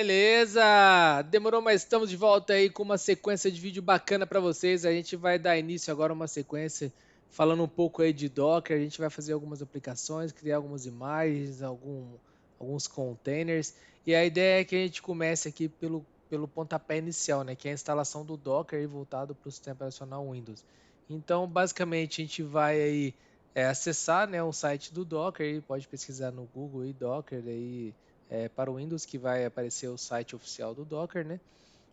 Beleza! Demorou, mas estamos de volta aí com uma sequência de vídeo bacana para vocês. A gente vai dar início agora a uma sequência falando um pouco aí de Docker. A gente vai fazer algumas aplicações, criar algumas imagens, alguns containers. E a ideia é que a gente comece aqui pelo pontapé inicial, né? Que é a instalação do Docker aí voltado para o sistema operacional Windows. Então, basicamente, a gente vai aí acessar, né, o site do Docker. Aí pode pesquisar no Google aí, Docker aí para o Windows, que vai aparecer o site oficial do Docker, né?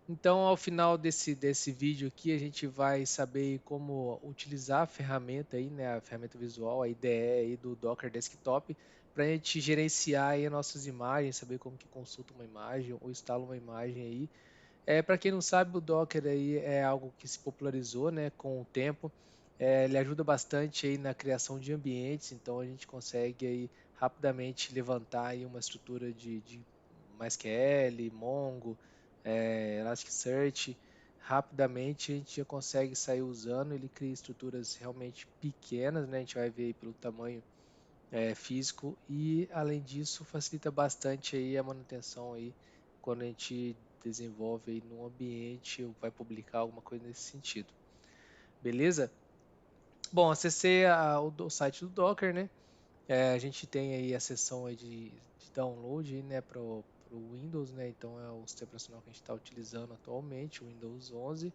Então, ao final desse vídeo aqui, a gente vai saber como utilizar a ferramenta aí, né? A ferramenta visual, a IDE aí do Docker Desktop, para a gente gerenciar aí as nossas imagens, saber como que consulta uma imagem ou instala uma imagem aí. Para quem não sabe, o Docker aí é algo que se popularizou, né, com o tempo. Ele ajuda bastante aí na criação de ambientes, então a gente consegue aí rapidamente levantar aí uma estrutura de MySQL, Mongo, Elasticsearch. Rapidamente a gente já consegue sair usando. Ele cria estruturas realmente pequenas, né? A gente vai ver aí pelo tamanho físico, e além disso facilita bastante aí a manutenção aí quando a gente desenvolve aí num ambiente ou vai publicar alguma coisa nesse sentido. Beleza? Bom, acessei o site do Docker, né? A gente tem aí a seção aí de download aí, né, para o Windows, né? Então é o sistema operacional que a gente está utilizando atualmente, o Windows 11.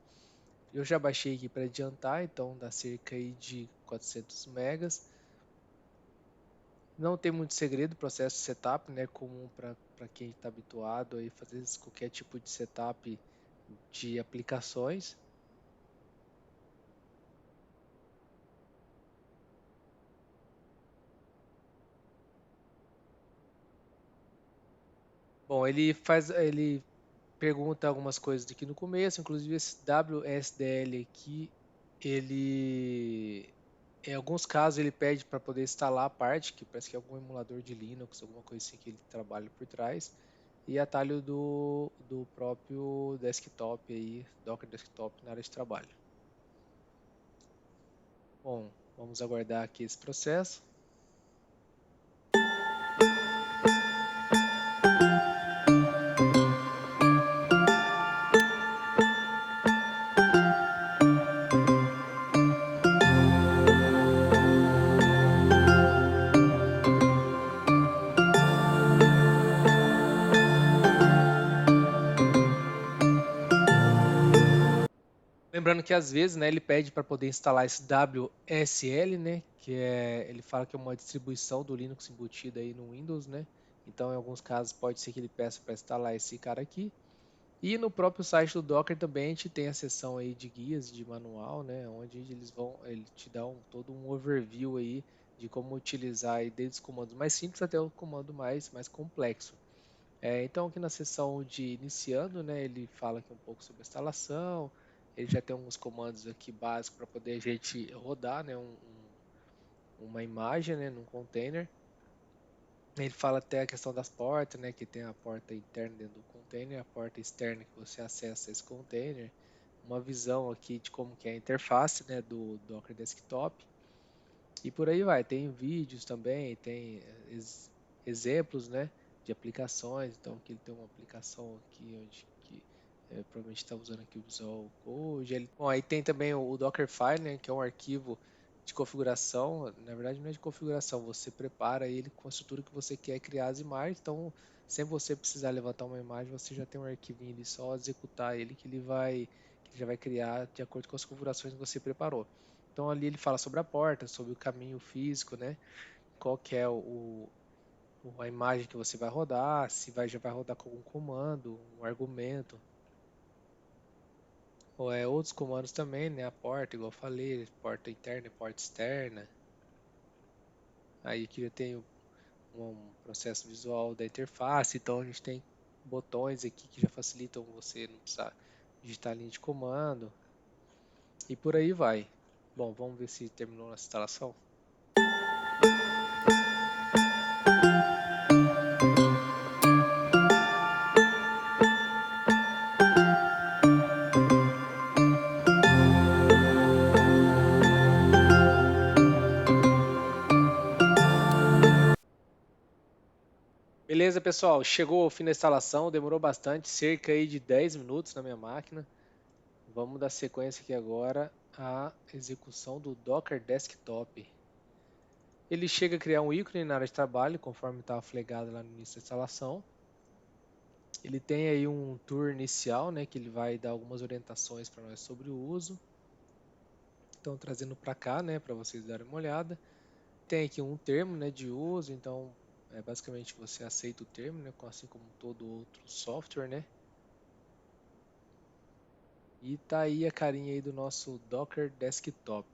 Eu já baixei aqui para adiantar, então dá cerca aí de 400 megas. Não tem muito segredo, o processo de setup, né, comum para quem está habituado a fazer qualquer tipo de setup de aplicações. Bom, ele pergunta algumas coisas aqui no começo, inclusive esse WSDL aqui, ele em alguns casos ele pede para poder instalar a parte, que parece que é algum emulador de Linux, alguma coisa assim que ele trabalha por trás, e atalho do próprio desktop aí, Docker Desktop na área de trabalho. Bom, vamos aguardar aqui esse processo. Lembrando que às vezes, né, ele pede para poder instalar esse WSL, né, ele fala que é uma distribuição do Linux embutida aí no Windows, né? Então, em alguns casos pode ser que ele peça para instalar esse cara aqui. E no próprio site do Docker também a gente tem a seção aí de guias, de manual, né, onde ele te dá todo um overview aí de como utilizar aí desde os comandos mais simples até o comando mais complexo. Então aqui na seção de iniciando, né, ele fala aqui um pouco sobre a instalação. Ele já tem alguns comandos aqui básicos para poder a gente rodar, né, uma imagem, né, num container. Ele fala até a questão das portas, né, que tem a porta interna dentro do container, a porta externa que você acessa esse container, uma visão aqui de como que é a interface, né, do Docker Desktop, e por aí vai. Tem vídeos também, tem exemplos, né, de aplicações. Então aqui ele tem uma aplicação aqui onde que provavelmente está usando aqui o Visual Code. Bom, aí tem também o Dockerfile, né, que é um arquivo de configuração. Na verdade não é de configuração, você prepara ele com a estrutura que você quer criar as imagens. Então, sem você precisar levantar uma imagem, você já tem um arquivinho ali, só executar ele que ele já vai criar de acordo com as configurações que você preparou. Então ali ele fala sobre a porta, sobre o caminho físico, né? Qual que é a imagem que você vai rodar, se já vai rodar com algum comando, um argumento, ou outros comandos também, né? A porta, igual eu falei, porta interna e porta externa. Aí aqui já tem um processo visual da interface, então a gente tem botões aqui que já facilitam você não precisar digitar a linha de comando, e por aí vai. Bom, vamos ver se terminou a instalação. Beleza, pessoal, chegou ao fim da instalação, demorou bastante, cerca aí de 10 minutos na minha máquina. Vamos dar sequência aqui agora à execução do Docker Desktop. Ele chega a criar um ícone na área de trabalho, conforme estava flegado lá no início da instalação. Ele tem aí um tour inicial, né, que ele vai dar algumas orientações para nós sobre o uso. Então, trazendo para cá, né, para vocês darem uma olhada. Tem aqui um termo, né, de uso, então basicamente você aceita o termo, né, assim como todo outro software, né. E tá aí a carinha aí do nosso Docker Desktop.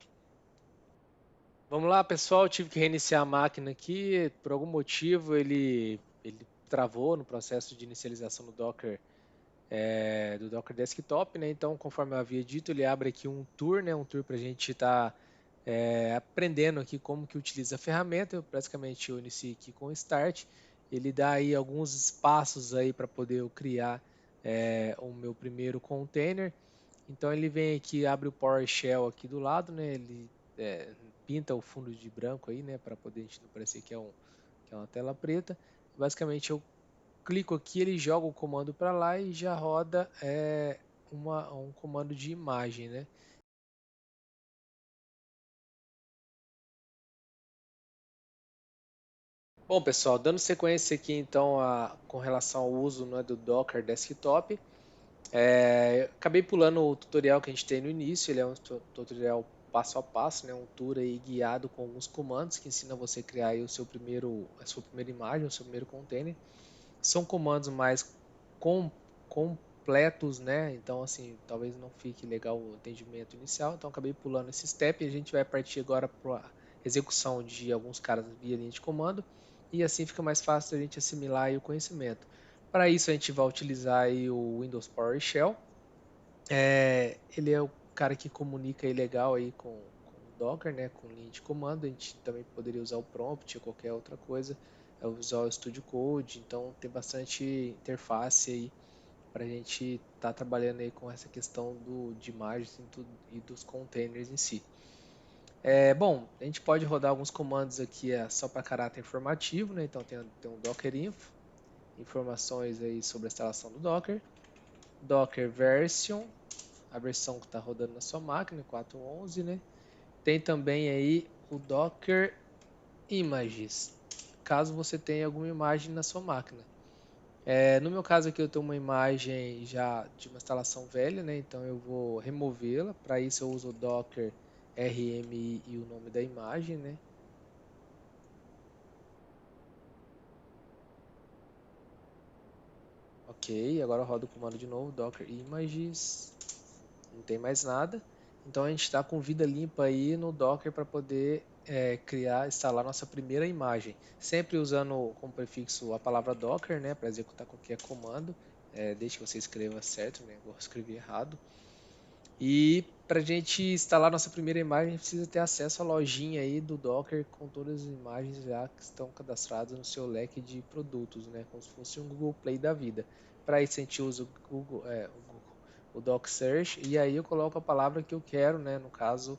Vamos lá, pessoal, tive que reiniciar a máquina aqui, por algum motivo ele travou no processo de inicialização do Docker Desktop, né? Então, conforme eu havia dito, ele abre aqui um tour, né? Um tour para a gente estar aprendendo aqui como que utiliza a ferramenta. Basicamente, eu inicio aqui com o Start. Ele dá aí alguns espaços aí para poder eu criar o meu primeiro container. Então, ele vem aqui, abre o PowerShell aqui do lado, né? Ele pinta o fundo de branco aí, né? Para poder a gente não parecer que é uma tela preta. Basicamente, eu clico aqui, ele joga o comando para lá e já roda um comando de imagem, né? Bom, pessoal, dando sequência aqui então com relação ao uso, né, do Docker Desktop, acabei pulando o tutorial que a gente tem no início, ele é um tutorial passo a passo, né, um tour aí guiado com alguns comandos que ensina você a criar aí a sua primeira imagem, o seu primeiro container. São comandos mais com, completos, né? Então, assim, talvez não fique legal o entendimento inicial. Então, acabei pulando esse step e a gente vai partir agora para a execução de alguns caras via linha de comando. E assim fica mais fácil a gente assimilar aí o conhecimento. Para isso, a gente vai utilizar aí o Windows PowerShell. Ele é o cara que comunica aí legal aí com o Docker, né? Com linha de comando. A gente também poderia usar o prompt ou qualquer outra coisa, usar o Studio Code. Então tem bastante interface aí para a gente estar trabalhando aí com essa questão de imagens e dos containers em si. Bom, a gente pode rodar alguns comandos aqui só para caráter informativo, né? Então tem um Docker Info, informações aí sobre a instalação do Docker, Docker Version, a versão que está rodando na sua máquina, 4.11, né? Tem também aí o Docker Images, caso você tenha alguma imagem na sua máquina. No meu caso aqui eu tenho uma imagem já de uma instalação velha, né? Então eu vou removê-la. Para isso eu uso o Docker RMI e o nome da imagem, né? Ok, agora eu rodo o comando de novo, Docker Images, não tem mais nada. Então a gente está com vida limpa aí no Docker para poder instalar nossa primeira imagem. Sempre usando como prefixo a palavra Docker, né, para executar qualquer comando. Desde que você escreva certo, né, eu escrevi errado. E para a gente instalar nossa primeira imagem, a gente precisa ter acesso à lojinha aí do Docker com todas as imagens já que estão cadastradas no seu leque de produtos, né? Como se fosse um Google Play da vida. Para isso a gente usa o Doc Search e aí eu coloco a palavra que eu quero, né? No caso,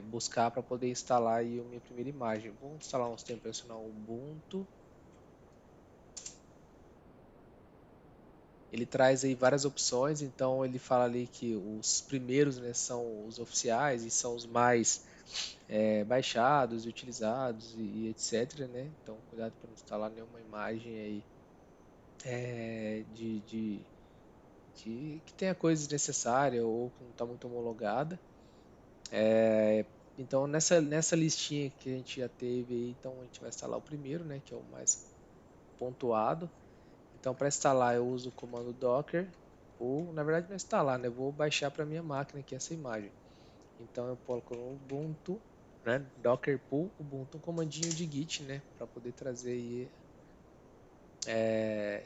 buscar para poder instalar aí a minha primeira imagem. Vou instalar um sistema operacional Ubuntu. Ele traz aí várias opções, então ele fala ali que os primeiros, né, são os oficiais e são os mais baixados e utilizados e etc, né? Então cuidado para não instalar nenhuma imagem aí é, de, de, que tenha coisa desnecessária ou que não está muito homologada. Então nessa listinha que a gente já teve aí, então a gente vai instalar o primeiro, né, que é o mais pontuado. Então, para instalar, eu uso o comando docker, ou na verdade não é instalar, né? Eu vou baixar para minha máquina aqui essa imagem. Então, eu coloco no Ubuntu, né? Docker pull Ubuntu, um comandinho de Git, né? Para poder trazer aí,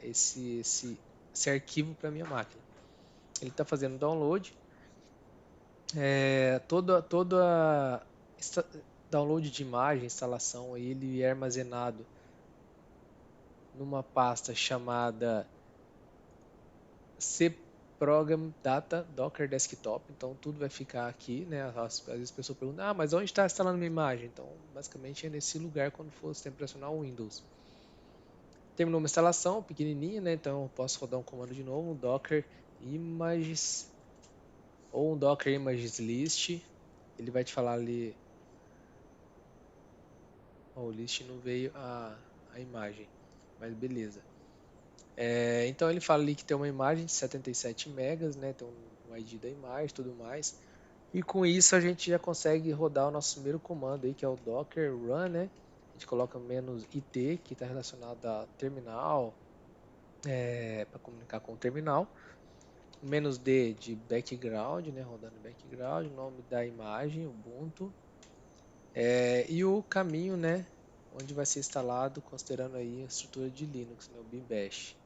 esse arquivo para minha máquina. Ele está fazendo download. Toda download de imagem, instalação, aí, ele é armazenado numa pasta chamada cprogram data docker desktop, então tudo vai ficar aqui, né? Às vezes a pessoa pergunta, mas onde está instalando minha imagem? Então, basicamente é nesse lugar quando for sistema operacional Windows. Terminou uma instalação pequenininha, né? Então eu posso rodar um comando de novo, um docker images ou um docker images list. Ele vai te falar ali, ó, o list não veio a imagem, mas beleza. Então ele fala ali que tem uma imagem de 77 megas, né? Tem um ID da imagem, tudo mais. E com isso a gente já consegue rodar o nosso primeiro comando aí, que é o docker run, né? A gente coloca menos "-it", que está relacionado a terminal, para comunicar com o terminal. Menos "-d" de background, né? Rodando background, o nome da imagem, Ubuntu. E o caminho, né? Onde vai ser instalado, considerando aí a estrutura de Linux, né? O bin bash.